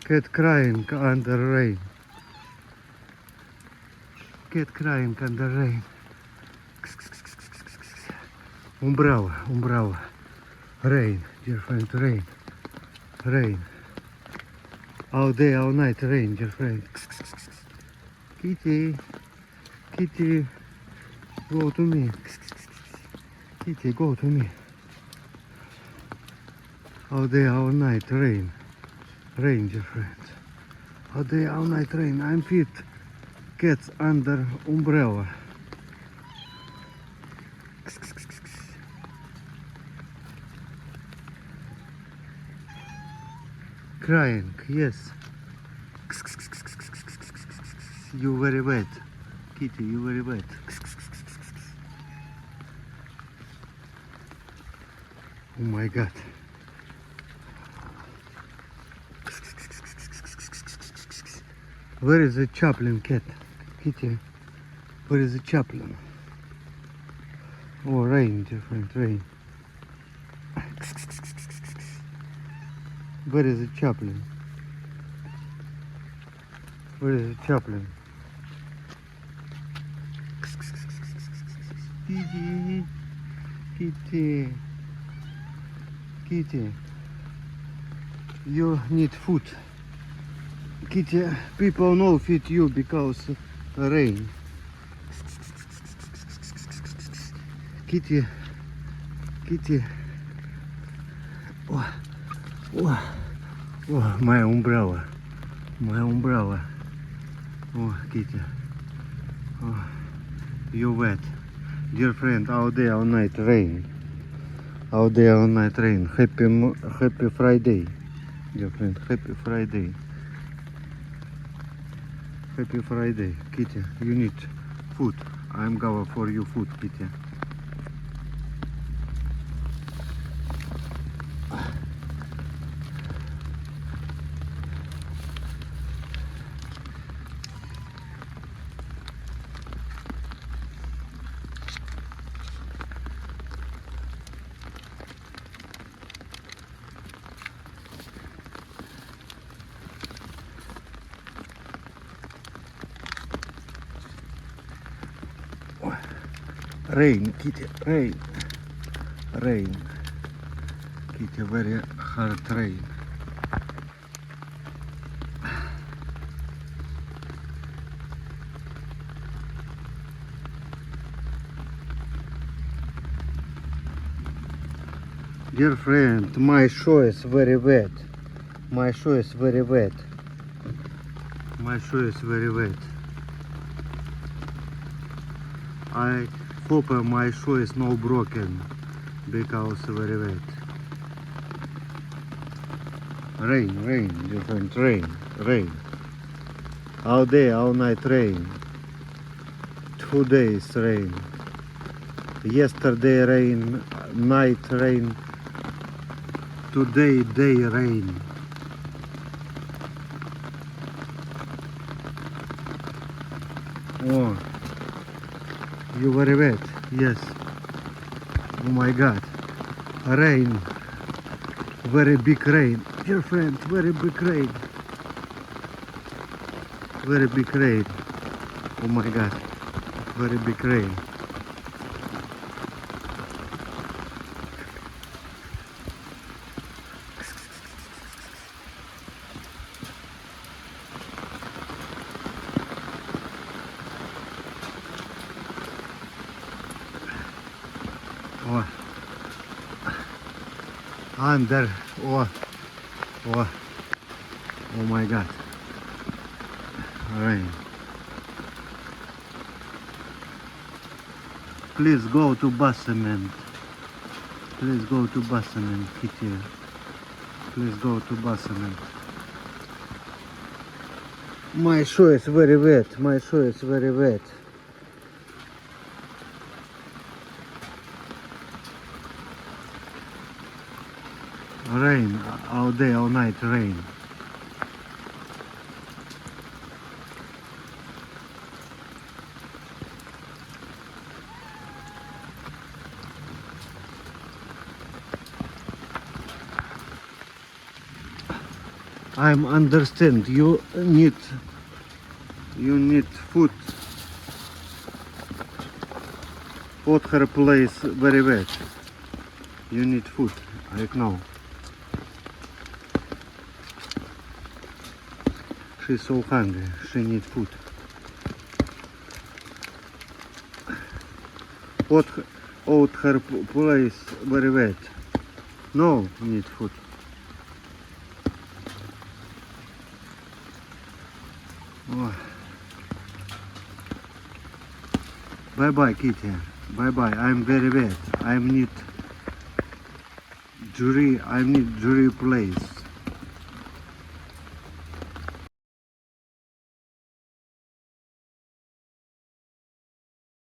Cat crying under rain. Cat crying under rain. Umbrella, umbrella. Rain, dear friend, rain. Rain. All day, all night, rain, dear friend. Kitty, kitty, go to me. Kitty, go to me. All day, all night, rain. Rain, dear friends. All day, all night, rain. I'm fit. Cats under umbrella. Crying, yes. You very wet. Kitty, you very wet. Oh my god. Where is the chaplain cat? Kitty, where is the chaplain? Oh, rain, different rain. Where is the chaplain? Where is the chaplain? Kitty, kitty, kitty. You need food. Kitty, people know feed you because rain. Kitty, kitty. Oh, oh, oh, my umbrella. My umbrella. Oh, kitty. Oh, you wet. Dear friend, all day, all night rain. All day, all night rain. Happy Friday. Dear friend, happy Friday. Happy Friday. Kitty, you need food. I'm going for you food, Kitty. Rain, Kitty, rain. Rain. Kitty, very hard rain. Dear friend, my shoe is very wet. My shoe is very wet. My shoe is very wet. I hope my shoe is not broken because very wet. Rain, rain, dear friend, rain, rain. All day, all night rain. 2 days rain. Yesterday rain, night rain. Today day rain. Oh, you very wet? Yes. Oh my god. Rain. Very big rain. Dear friend, very big rain. Very big rain. Oh my god. Very big rain. Oh. Under. Oh. Oh. Oh my god. Rain. Please go to basement. Please go to basement, Kitty. Please go to basement. My shoe is very wet. My shoe is very wet. Rain all day, all night rain. I'm understand. You need food. What her place very wet. You need food. I know. She's so hungry. She need food. What out her place very wet. No need food. Oh. Bye bye kitty. Bye bye. I'm very wet. I need jury place.